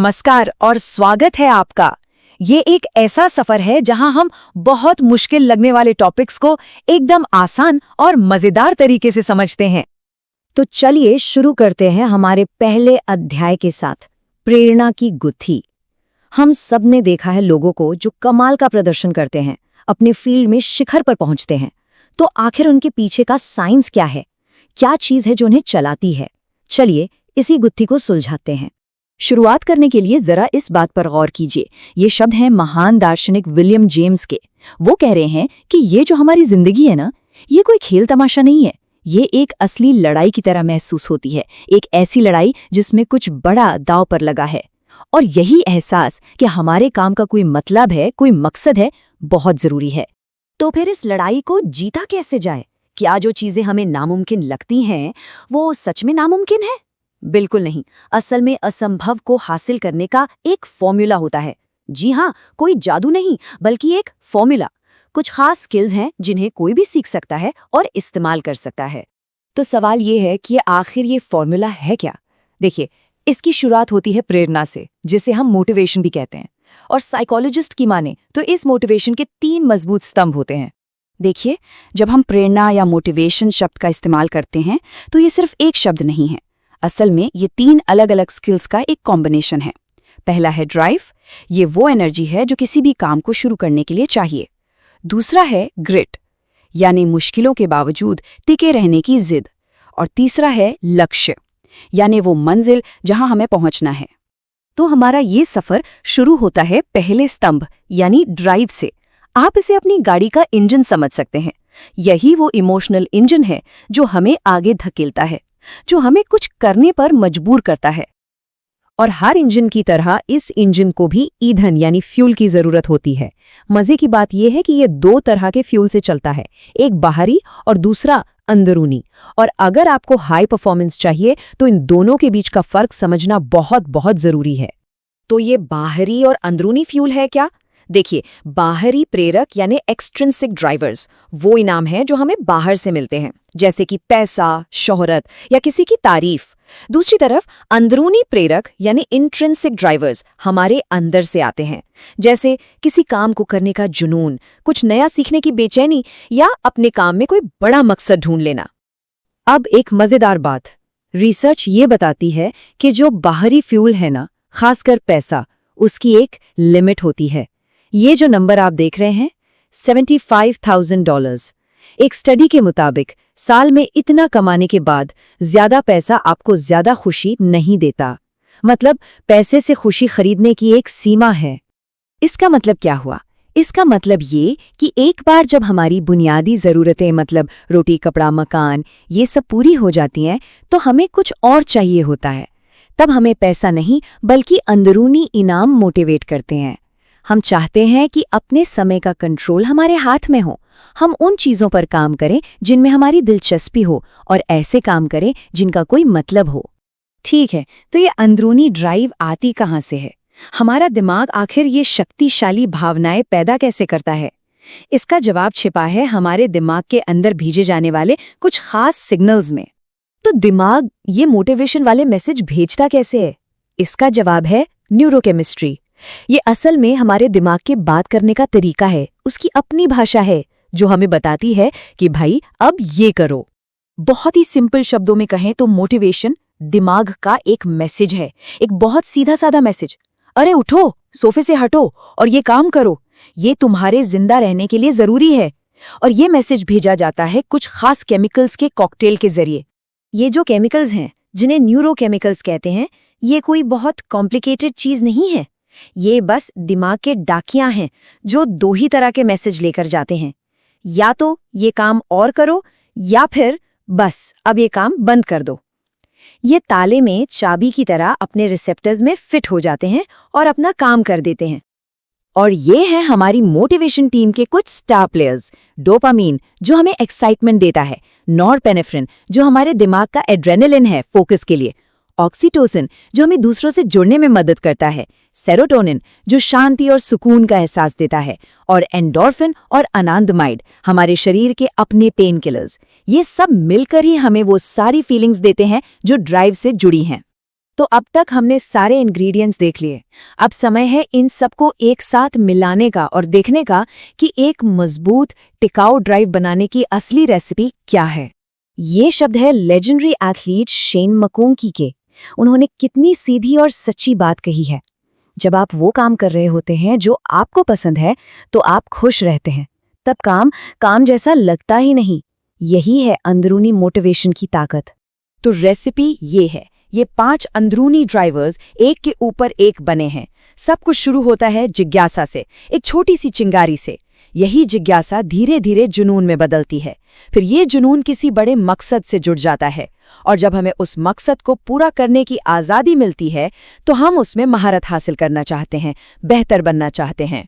नमस्कार और स्वागत है आपका। ये एक ऐसा सफर है जहां हम बहुत मुश्किल लगने वाले टॉपिक्स को एकदम आसान और मजेदार तरीके से समझते हैं। तो चलिए शुरू करते हैं हमारे पहले अध्याय के साथ, प्रेरणा की गुत्थी। हम सब ने देखा है लोगों को जो कमाल का प्रदर्शन करते हैं, अपने फील्ड में शिखर पर पहुंचते हैं। तो आखिर उनके पीछे का साइंस क्या है? क्या चीज है जो उन्हें चलाती है? चलिए इसी गुत्थी को सुलझाते हैं। शुरुआत करने के लिए जरा इस बात पर गौर कीजिए। ये शब्द हैं महान दार्शनिक विलियम जेम्स के। वो कह रहे हैं कि ये जो हमारी जिंदगी है ना, ये कोई खेल तमाशा नहीं है। ये एक असली लड़ाई की तरह महसूस होती है, एक ऐसी लड़ाई जिसमें कुछ बड़ा दांव पर लगा है। और यही एहसास कि हमारे काम का कोई मतलब है, कोई मकसद है, बहुत जरूरी है। तो फिर इस लड़ाई को जीता कैसे जाए? क्या जो चीजें हमें नामुमकिन लगती हैं वो सच में नामुमकिन है? बिल्कुल नहीं। असल में असंभव को हासिल करने का एक फॉर्मूला होता है। जी हाँ, कोई जादू नहीं, बल्कि एक फॉर्मूला। कुछ खास स्किल्स हैं जिन्हें कोई भी सीख सकता है और इस्तेमाल कर सकता है। तो सवाल ये है कि आखिर ये फॉर्मूला है क्या? देखिए, इसकी शुरुआत होती है प्रेरणा से, जिसे हम मोटिवेशन भी कहते हैं। और साइकोलॉजिस्ट की माने तो इस मोटिवेशन के 3 मजबूत स्तंभ होते हैं। देखिए, जब हम प्रेरणा या मोटिवेशन शब्द का इस्तेमाल करते हैं तो ये सिर्फ एक शब्द नहीं है। असल में ये 3 अलग अलग स्किल्स का एक कॉम्बिनेशन है। पहला है ड्राइव। ये वो एनर्जी है जो किसी भी काम को शुरू करने के लिए चाहिए। दूसरा है ग्रिट, यानी मुश्किलों के बावजूद टिके रहने की जिद। और तीसरा है लक्ष्य, यानी वो मंजिल जहां हमें पहुंचना है। तो हमारा ये सफर शुरू होता है पहले स्तंभ यानी ड्राइव से। आप इसे अपनी गाड़ी का इंजन समझ सकते हैं। यही वो इमोशनल इंजन है जो हमें आगे धकेलता है, जो हमें कुछ करने पर मजबूर करता है। और हर इंजन की तरह इस इंजन को भी ईंधन यानी फ्यूल की जरूरत होती है। मजे की बात यह है कि ये 2 तरह के फ्यूल से चलता है, एक बाहरी और दूसरा अंदरूनी। और अगर आपको हाई परफॉर्मेंस चाहिए तो इन दोनों के बीच का फर्क समझना बहुत बहुत जरूरी है। तो ये बाहरी और अंदरूनी फ्यूल है क्या? देखिए, बाहरी प्रेरक यानी एक्सट्रिंसिक ड्राइवर्स वो इनाम हैं जो हमें बाहर से मिलते हैं, जैसे कि पैसा, शोहरत या किसी की तारीफ। दूसरी तरफ अंदरूनी प्रेरक यानी इंट्रिंसिक ड्राइवर्स हमारे अंदर से आते हैं, जैसे किसी काम को करने का जुनून, कुछ नया सीखने की बेचैनी या अपने काम में कोई बड़ा मकसद ढूंढ लेना। अब एक मजेदार बात, रिसर्च ये बताती है कि जो बाहरी फ्यूल है ना, खासकर पैसा, उसकी एक लिमिट होती है। ये जो नंबर आप देख रहे हैं, $75,000। एक स्टडी के मुताबिक साल में इतना कमाने के बाद ज्यादा पैसा आपको ज्यादा खुशी नहीं देता। मतलब पैसे से खुशी खरीदने की एक सीमा है। इसका मतलब क्या हुआ? इसका मतलब ये कि एक बार जब हमारी बुनियादी जरूरतें मतलब रोटी, कपड़ा, मकान, ये सब पूरी हो जाती हैं तो हमें कुछ और चाहिए होता है। तब हमें पैसा नहीं बल्कि अंदरूनी इनाम मोटिवेट करते हैं। हम चाहते हैं कि अपने समय का कंट्रोल हमारे हाथ में हो। हम उन चीजों पर काम करें जिनमें हमारी दिलचस्पी हो और ऐसे काम करें जिनका कोई मतलब हो। ठीक है, तो ये अंदरूनी ड्राइव आती कहाँ से है? हमारा दिमाग आखिर ये शक्तिशाली भावनाएं पैदा कैसे करता है? इसका जवाब छिपा है हमारे दिमाग के अंदर भेजे जाने वाले कुछ खास सिग्नल्स में। तो दिमाग ये मोटिवेशन वाले मैसेज भेजता कैसे है? इसका जवाब है न्यूरोकेमिस्ट्री। ये असल में हमारे दिमाग के बात करने का तरीका है, उसकी अपनी भाषा है जो हमें बताती है कि भाई अब ये करो। बहुत ही सिंपल शब्दों में कहें तो मोटिवेशन दिमाग का एक मैसेज है, एक बहुत सीधा साधा मैसेज। अरे उठो, सोफे से हटो और ये काम करो, ये तुम्हारे जिंदा रहने के लिए जरूरी है। और ये मैसेज भेजा जाता है कुछ खास केमिकल्स के कॉकटेल के जरिए। ये जो केमिकल्स हैं जिन्हें न्यूरोकेमिकल्स कहते हैं, ये कोई बहुत कॉम्प्लिकेटेड चीज नहीं है। ये बस दिमाग के डाकियां हैं जो 2 ही तरह के मैसेज लेकर जाते हैं, या तो ये काम और करो या फिर बस अब ये काम बंद कर दो। ये ताले में चाबी की तरह अपने रिसेप्टर्स में फिट हो जाते हैं और अपना काम कर देते हैं। और ये हैं हमारी मोटिवेशन टीम के कुछ स्टार प्लेयर्स। डोपामीन जो हमें एक्साइटमेंट देता है, नॉरपेनेफ्रिन जो हमारे दिमाग का एड्रेनलिन है फोकस के लिए, ऑक्सीटोसिन जो हमें दूसरों से जुड़ने में मदद करता है, सेरोटोनिन जो शांति और सुकून का एहसास देता है, और एंडोर्फिन और अनांदमाइड हमारे शरीर के अपने पेन किलर्स। ये सब मिलकर ही हमें वो सारी फीलिंग्स देते हैं जो ड्राइव से जुड़ी हैं। तो अब तक हमने सारे इंग्रेडिएंट्स देख लिए। अब समय है इन सबको एक साथ मिलाने का और देखने का कि एक मजबूत टिकाऊ ड्राइव बनाने की असली रेसिपी क्या है। ये शब्द है लेजेंडरी एथलीट शेन मकोंकी के। उन्होंने कितनी सीधी और सच्ची बात कही है। जब आप वो काम कर रहे होते हैं जो आपको पसंद है तो आप खुश रहते हैं, तब काम काम जैसा लगता ही नहीं। यही है अंदरूनी मोटिवेशन की ताकत। तो रेसिपी ये है। ये 5 अंदरूनी ड्राइवर्स एक के ऊपर एक बने हैं। सब कुछ शुरू होता है जिज्ञासा से, एक छोटी सी चिंगारी से। यही जिज्ञासा धीरे धीरे जुनून में बदलती है। फिर ये जुनून किसी बड़े मकसद से जुड़ जाता है, और जब हमें उस मकसद को पूरा करने की आज़ादी मिलती है तो हम उसमें महारत हासिल करना चाहते हैं, बेहतर बनना चाहते हैं।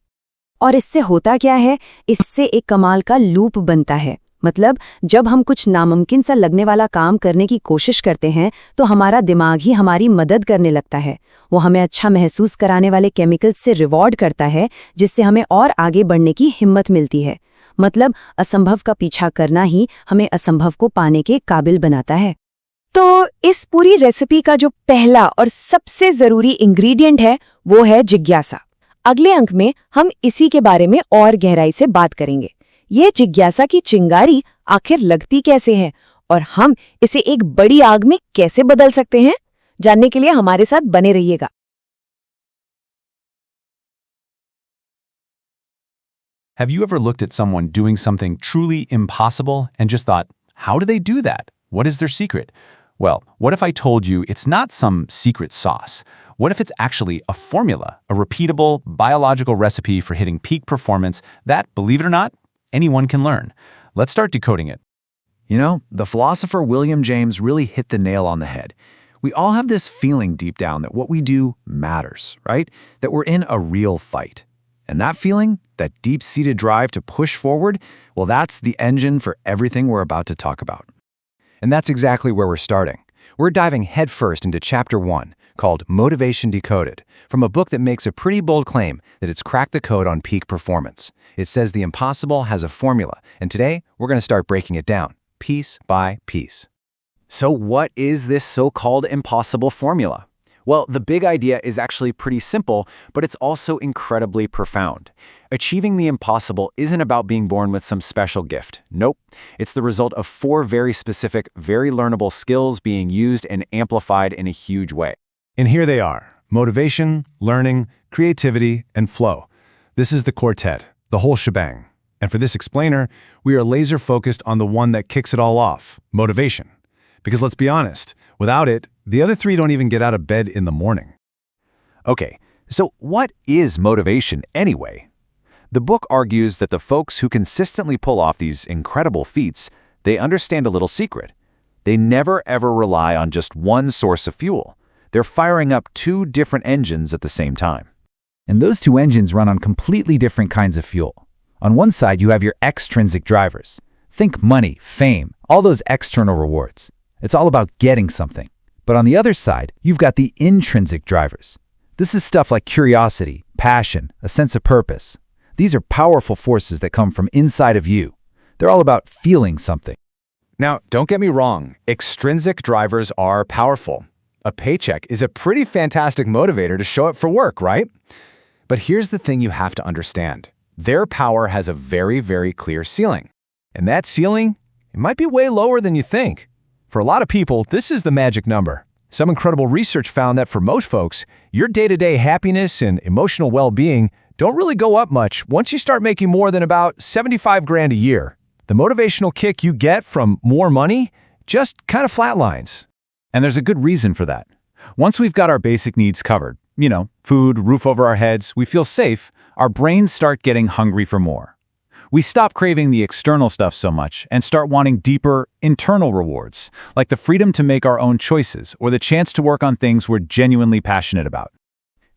और इससे होता क्या है? इससे एक कमाल का लूप बनता है। मतलब जब हम कुछ नामुमकिन सा लगने वाला काम करने की कोशिश करते हैं तो हमारा दिमाग ही हमारी मदद करने लगता है। वो हमें अच्छा महसूस कराने वाले केमिकल्स से रिवॉर्ड करता है, जिससे हमें और आगे बढ़ने की हिम्मत मिलती है। मतलब असंभव का पीछा करना ही हमें असंभव को पाने के काबिल बनाता है। तो इस पूरी रेसिपी का जो पहला और सबसे ज़रूरी इंग्रेडिएंट है वो है जिज्ञासा। अगले अंक में हम इसी के बारे में और गहराई से बात करेंगे। ये जिज्ञासा की चिंगारी आखिर लगती कैसे है और हम इसे एक बड़ी आग में कैसे बदल सकते हैं, जानने के लिए हमारे साथ बने रहिएगा। Have you ever looked at someone doing something truly impossible and just thought, how do they do that? What is their secret? Well, what if I told you it's not some secret sauce? What if it's actually a formula, a repeatable biological recipe for hitting peak performance that, believe it or not, anyone can learn? Let's start decoding it. You know, the philosopher William James really hit the nail on the head. We all have this feeling deep down that what we do matters, right? That we're in a real fight. And that feeling, that deep-seated drive to push forward, well, that's the engine for everything we're about to talk about. And that's exactly where we're starting. We're diving headfirst into Chapter 1, called Motivation Decoded, from a book that makes a pretty bold claim that it's cracked the code on peak performance. It says the impossible has a formula, and today we're going to start breaking it down, piece by piece. So what is this so-called impossible formula? Well, the big idea is actually pretty simple, but it's also incredibly profound. Achieving the impossible isn't about being born with some special gift. Nope. It's the result of 4 very specific, very learnable skills being used and amplified in a huge way. And here they are: motivation, learning, creativity, and flow. This is the quartet, the whole shebang. And for this explainer, we are laser focused on the one that kicks it all off, motivation. Because let's be honest, without it, the other 3 don't even get out of bed in the morning. Okay, so what is motivation anyway? The book argues that the folks who consistently pull off these incredible feats, they understand a little secret. They never ever rely on just one source of fuel. They're firing up 2 different engines at the same time. And those 2 engines run on completely different kinds of fuel. On one side, you have your extrinsic drivers. Think money, fame, all those external rewards. It's all about getting something. But on the other side, you've got the intrinsic drivers. This is stuff like curiosity, passion, a sense of purpose. These are powerful forces that come from inside of you. They're all about feeling something. Now, don't get me wrong, extrinsic drivers are powerful. A paycheck is a pretty fantastic motivator to show up for work, right? But here's the thing you have to understand. Their power has a very, very clear ceiling. And that ceiling, it might be way lower than you think. For a lot of people, this is the magic number. Some incredible research found that for most folks, your day-to-day happiness and emotional well-being don't really go up much once you start making more than about 75 grand a year. The motivational kick you get from more money just kind of flatlines. And there's a good reason for that. Once we've got our basic needs covered, food, roof over our heads, we feel safe, our brains start getting hungry for more. We stop craving the external stuff so much and start wanting deeper internal rewards, like the freedom to make our own choices or the chance to work on things we're genuinely passionate about.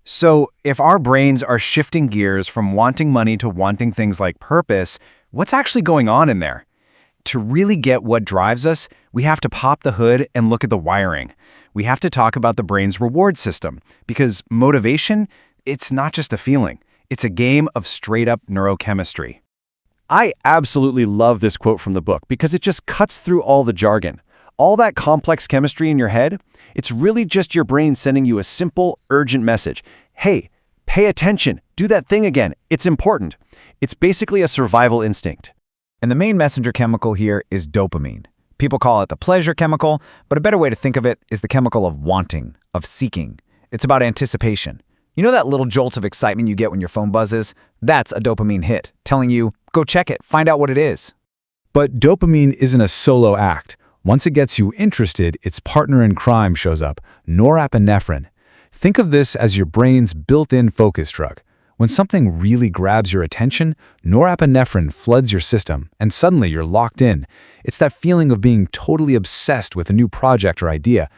So, if our brains are shifting gears from wanting money to wanting things like purpose, what's actually going on in there? To really get what drives us, we have to pop the hood and look at the wiring. We have to talk about the brain's reward system, because motivation, it's not just a feeling. It's a game of straight-up neurochemistry. I absolutely love this quote from the book because it just cuts through all the jargon. All that complex chemistry in your head, it's really just your brain sending you a simple, urgent message. Hey, pay attention. Do that thing again. It's important. It's basically a survival instinct. And the main messenger chemical here is dopamine. People call it the pleasure chemical, but a better way to think of it is the chemical of wanting, of seeking. It's about anticipation. You know that little jolt of excitement you get when your phone buzzes? That's a dopamine hit, telling you, go check it, find out what it is. But dopamine isn't a solo act. Once it gets you interested, its partner in crime shows up, norepinephrine. Think of this as your brain's built-in focus drug. When something really grabs your attention, norepinephrine floods your system, and suddenly you're locked in. It's that feeling of being totally obsessed with a new project or idea.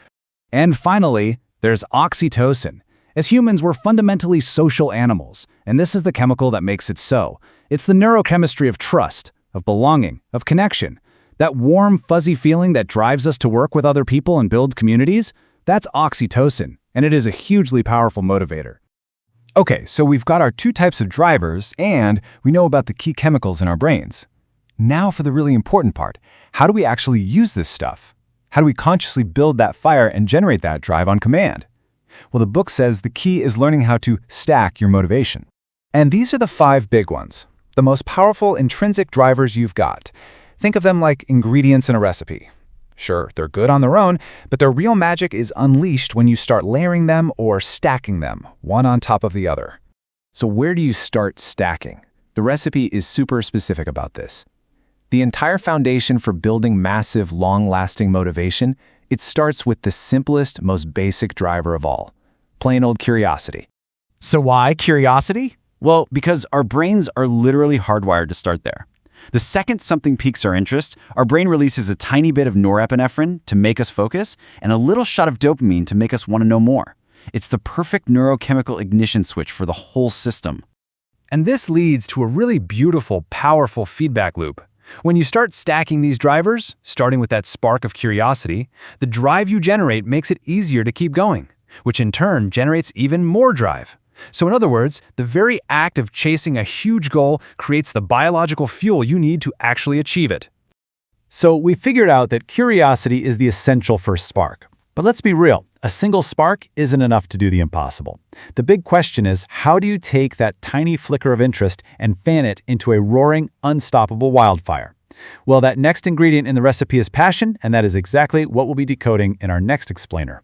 And finally, there's oxytocin. As humans, we're fundamentally social animals, and this is the chemical that makes it so. It's the neurochemistry of trust, of belonging, of connection. That warm, fuzzy feeling that drives us to work with other people and build communities, that's oxytocin, and it is a hugely powerful motivator. Okay, so we've got our two types of drivers, and we know about the key chemicals in our brains. Now for the really important part. How do we actually use this stuff? How do we consciously build that fire and generate that drive on command? Well, the book says the key is learning how to stack your motivation. And these are the 5 big ones, the most powerful intrinsic drivers you've got. Think of them like ingredients in a recipe. Sure, they're good on their own, but their real magic is unleashed when you start layering them or stacking them, one on top of the other. So where do you start stacking? The recipe is super specific about this. The entire foundation for building massive, long-lasting motivation, it starts with the simplest, most basic driver of all, plain old curiosity. So why curiosity? Well, because our brains are literally hardwired to start there. The second something piques our interest, our brain releases a tiny bit of norepinephrine to make us focus and a little shot of dopamine to make us want to know more. It's the perfect neurochemical ignition switch for the whole system. And this leads to a really beautiful, powerful feedback loop. When you start stacking these drivers, starting with that spark of curiosity, the drive you generate makes it easier to keep going, which in turn generates even more drive. So in other words, the very act of chasing a huge goal creates the biological fuel you need to actually achieve it. So we figured out that curiosity is the essential first spark. But let's be real, a single spark isn't enough to do the impossible. The big question is, how do you take that tiny flicker of interest and fan it into a roaring, unstoppable wildfire? Well, that next ingredient in the recipe is passion, and that is exactly what we'll be decoding in our next explainer.